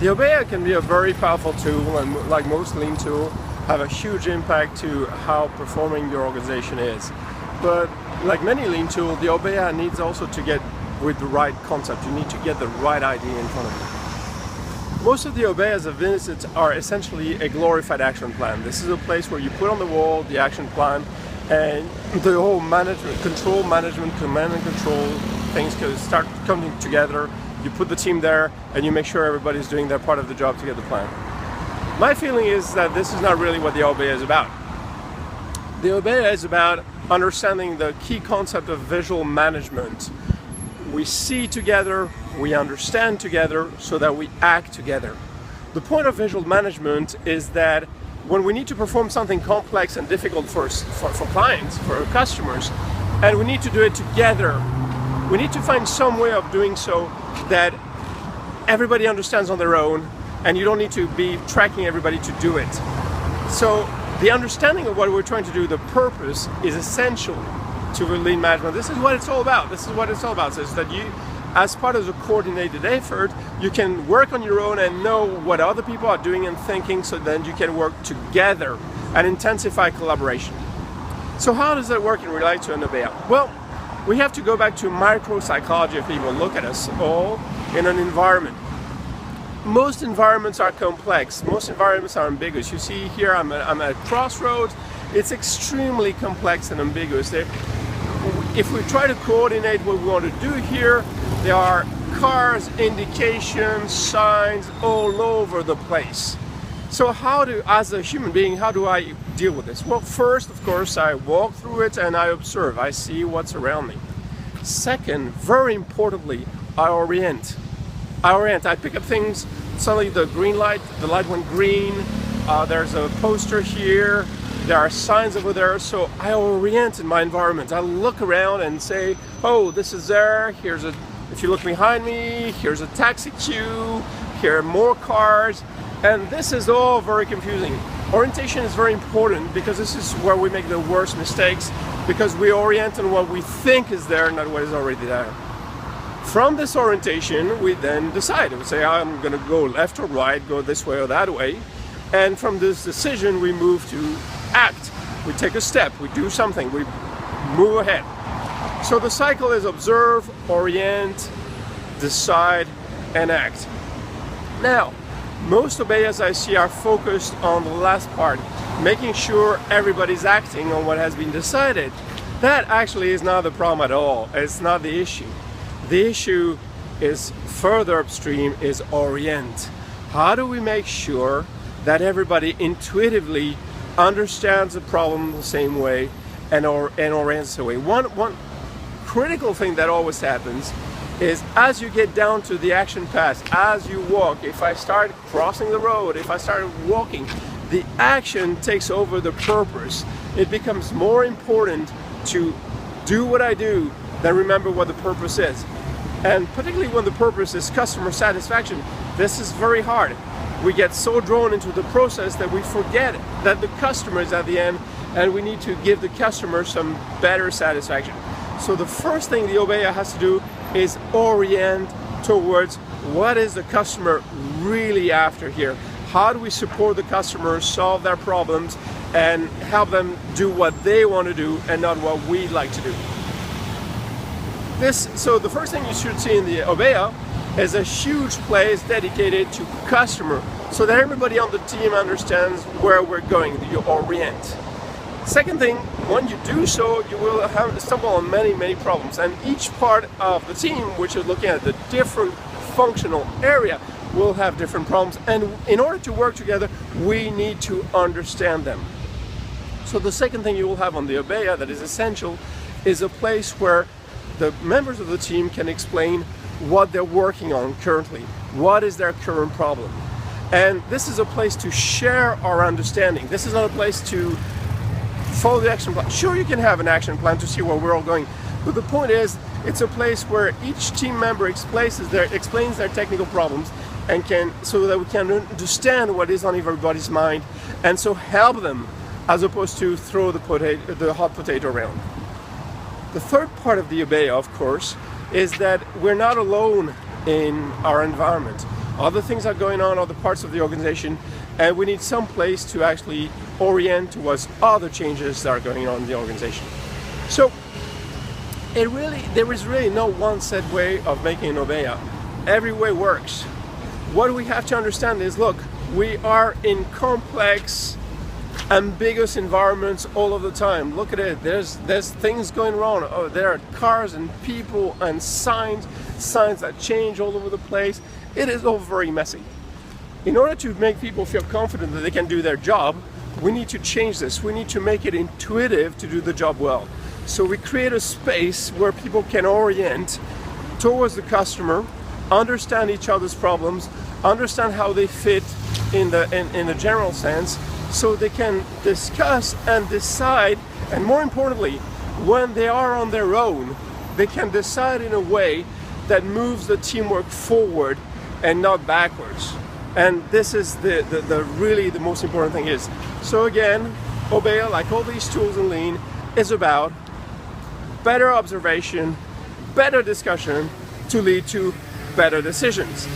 The Obeya can be a very powerful tool, and like most lean tools, have a huge impact to how performing your organization is. But like many lean tools, the Obeya needs also to get with the right concept. You need to get the right idea in front of you. Most of the Obeyas I've visited are essentially a glorified action plan. This is a place where you put on the wall the action plan, and the whole management, command and control things can start coming together. You put the team there and you make sure everybody's doing their part of the job to get the plan. My feeling is that this is not really what the Obeya is about. The Obeya is about understanding the key concept of visual management. We see together, we understand together, so that we act together. The point of visual management is that when we need to perform something complex and difficult for clients, for our customers, and we need to do it together, we need to find some way of doing so that everybody understands on their own, and you don't need to be tracking everybody to do it. So the understanding of what we're trying to do, the purpose, is essential to lean management. This is what it's all about. This is what it's all about. So it's that you, as part of a coordinated effort, you can work on your own and know what other people are doing and thinking, so then you can work together and intensify collaboration. So how does that work in relate to an Obeya? Well, we have to go back to micro-psychology of people. Look at us all in an environment. Most environments are complex. Most environments are ambiguous. You see here, I'm at a crossroads. It's extremely complex and ambiguous. If we try to coordinate what we want to do here, there are cars, indications, signs all over the place. So as a human being, how do I deal with this? Well, first, of course, I walk through it and I observe. I see what's around me. Second, very importantly, I orient. I pick up things. Suddenly the green light, the light went green. There's a poster here. There are signs over there. So I orient in my environment. I look around and say, oh, this is there. If you look behind me, here's a taxi queue. Here are more cars. And this is all very confusing. Orientation is very important because this is where we make the worst mistakes, because we orient on what we think is there, not what is already there. From this orientation, we then decide. We say, I'm going to go left or right, go this way or that way. And from this decision, we move to act. We take a step, we do something, we move ahead. So the cycle is observe, orient, decide, and act. Now, most Obeyas I see are focused on the last part, making sure everybody's acting on what has been decided. That actually is not the problem at all. It's not the issue. The issue is further upstream, is orient. How do we make sure that everybody intuitively understands the problem the same way and orients the way? One critical thing that always happens is as you get down to the action path, as you walk, if I start crossing the road, if I start walking, the action takes over the purpose. It becomes more important to do what I do than remember what the purpose is. And particularly when the purpose is customer satisfaction, this is very hard. We get so drawn into the process that we forget that the customer is at the end, and we need to give the customer some better satisfaction. So the first thing the Obeya has to do is orient towards what is the customer really after here. How do we support the customer, solve their problems, and help them do what they want to do and not what we like to do. So the first thing you should see in the Obeya is a huge place dedicated to customer, so that everybody on the team understands where we're going. You orient. Second thing, when you do so, you will stumble on many problems, and each part of the team, which is looking at the different functional area, will have different problems, and in order to work together, we need to understand them. So the second thing you will have on the Obeya that is essential is a place where the members of the team can explain what they're working on currently, what is their current problem. And this is a place to share our understanding. This is not a place to follow the action plan. Sure, you can have an action plan to see where we're all going, but the point is, it's a place where each team member explains their technical problems and so that we can understand what is on everybody's mind, and so help them, as opposed to throw the hot potato around. The third part of the Obeya, of course, is that we're not alone in our environment. other things are going on, other parts of the organization, and we need some place to actually orient towards other changes that are going on in the organization. So there is really no one set way of making an Obeya. Every way works. What we have to understand is, look, we are in complex, ambiguous environments all of the time. Look at it. There's things going wrong. Oh, there are cars and people and signs that change all over the place. It is all very messy. In order to make people feel confident that they can do their job, we need to change this. We need to make it intuitive to do the job well. So we create a space where people can orient towards the customer, understand each other's problems, understand how they fit in the general sense, so they can discuss and decide, and more importantly, when they are on their own, they can decide in a way that moves the teamwork forward and not backwards. And this is really the most important thing is. So again, Obeya, like all these tools in Lean, is about better observation, better discussion to lead to better decisions.